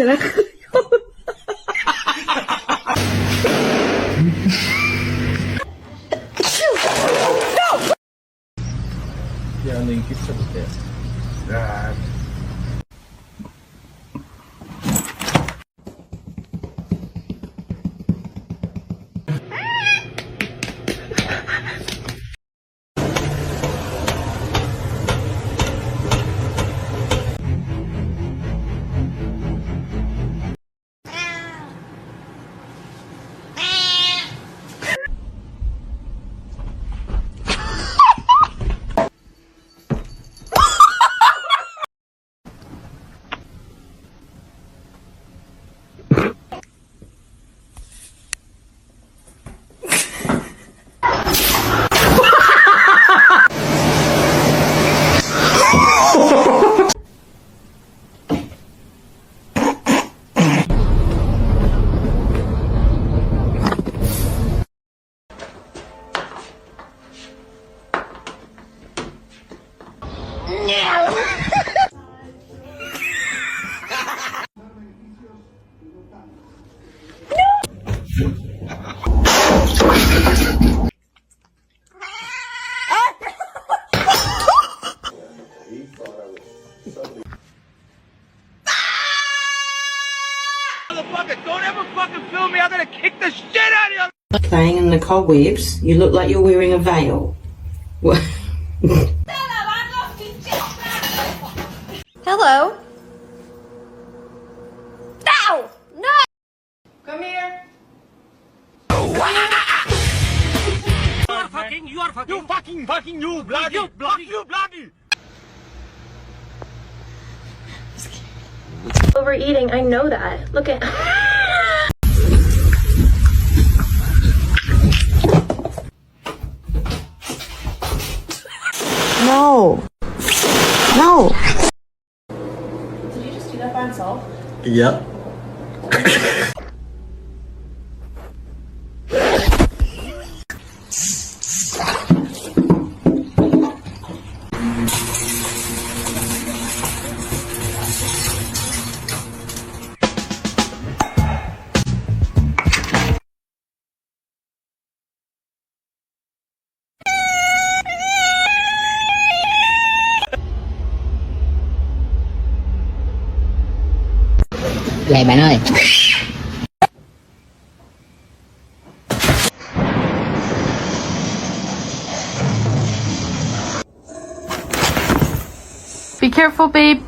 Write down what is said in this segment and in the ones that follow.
será? Ja, nee, gibt's ja nicht erst. Ja. Don't ever fucking film me. I'm gonna kick the shit out of you. Playing in the cobwebs. You look like you're wearing a veil. What? Hello? No! No! Come here. You are fucking, you bloody, you bloody. Overeating, I know that. Look at. No. No. Did you just do that by himself? Yep. Vậy bạn ơi. Be careful, babe.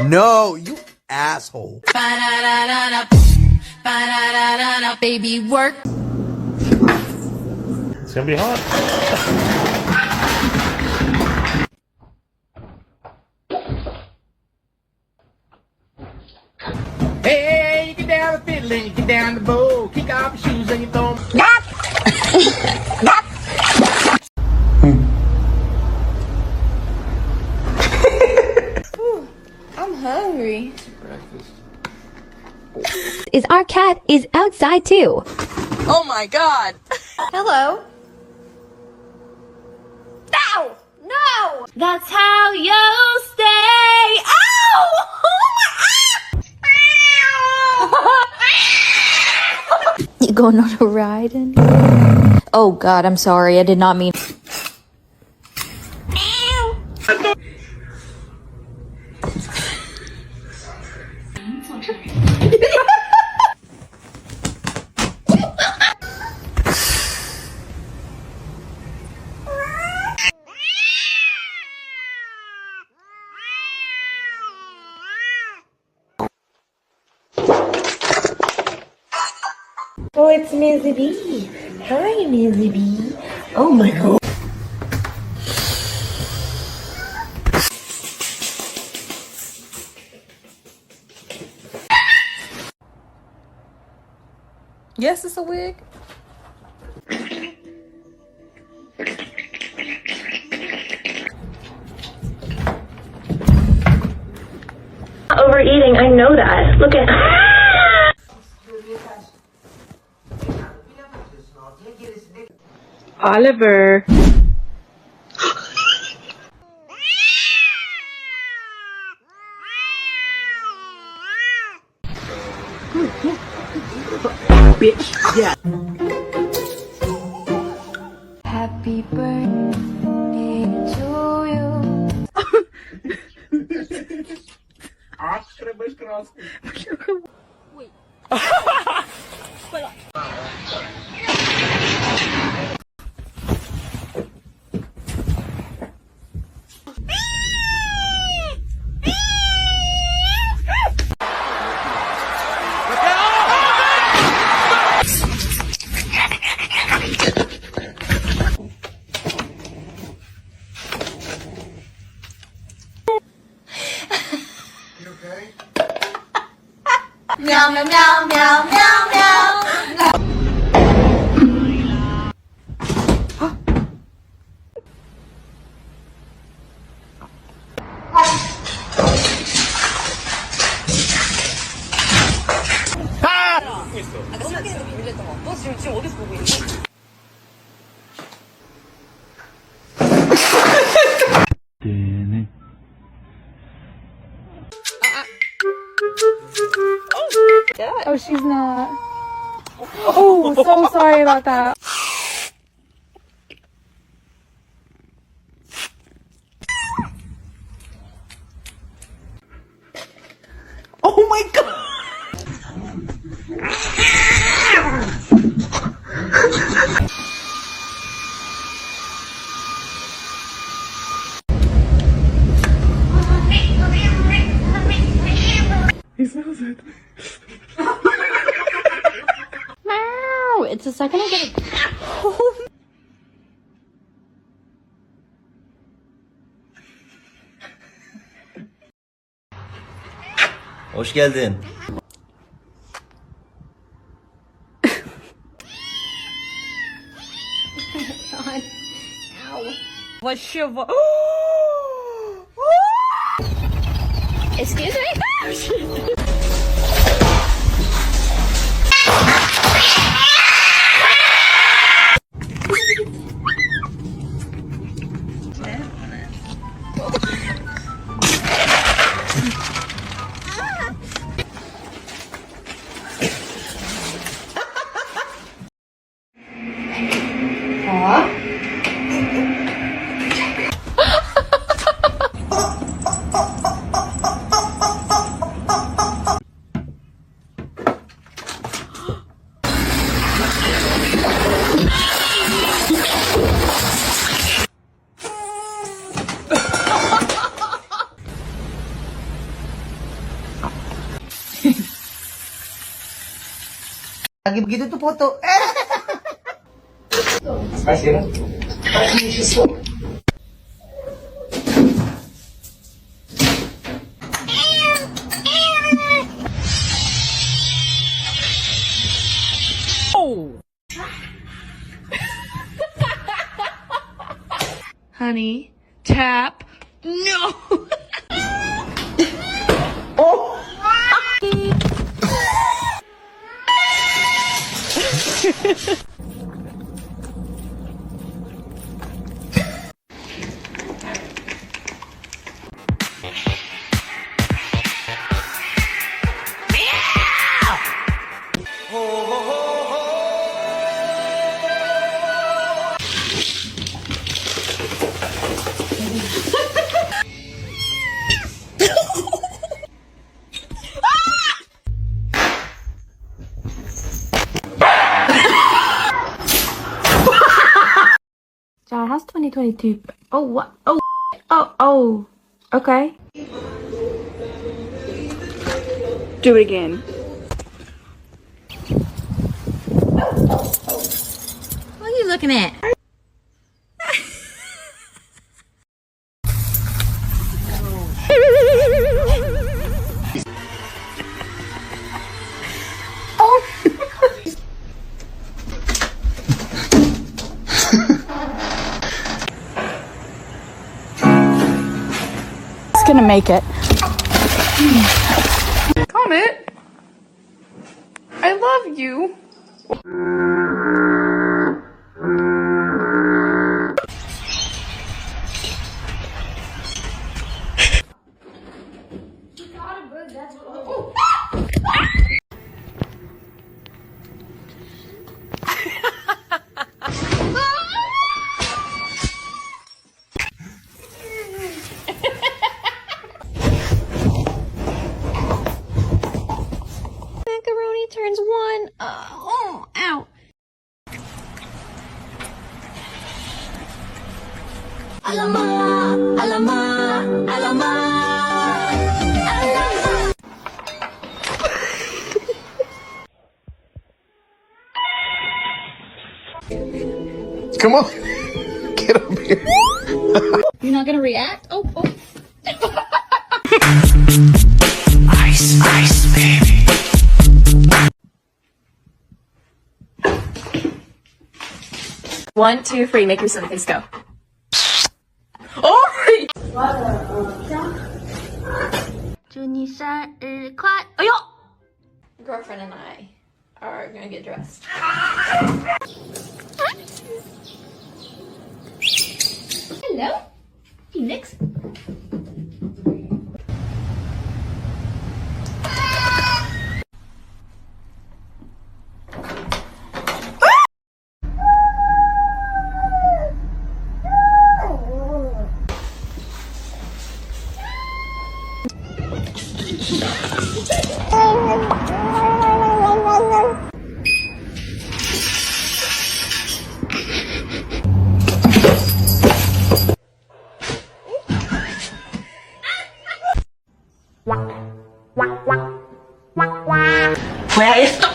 No, you asshole. Baby, work. It's gonna be hot. Hey, you get down the fiddle and you get down the bow. Kick off your shoes and you throw them. I'm hungry. Is our cat is outside too. Oh my god. Hello? No! No! That's how you stay. Ow! You going on a ride? Oh god, I'm sorry. I did not mean. Oh, it's Mizzy B. Hi, Mizzy B. Oh my god. Yes, it's a wig. Overeating, I know that. Look at. Oliver. Happy birthday to you. Meow, meow, meow, meow, meow, meow. Oh, she's not. Oh, so sorry about that. Oh my god! He smells it. Meow. It's the second I get it. Hoş geldin. Excuse me? Lagi begitu tuh foto. Siren. Honey, tap. No. John, how's 2022? Oh, what? Oh, oh. Okay. Do it again. What are you looking at? gonna make it. Comet, I love you. Macaroni turns one. Oh, ow. Alama, alama, alama. Come on. Get up here. You're not gonna react? Oh. Ice, ice, baby. One, two, three. Make your silly face go. Girlfriend and I are gonna get dressed. Hello, Phoenix. Where is the...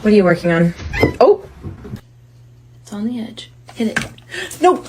What are you working on? Oh, It's on the edge. Hit it. no.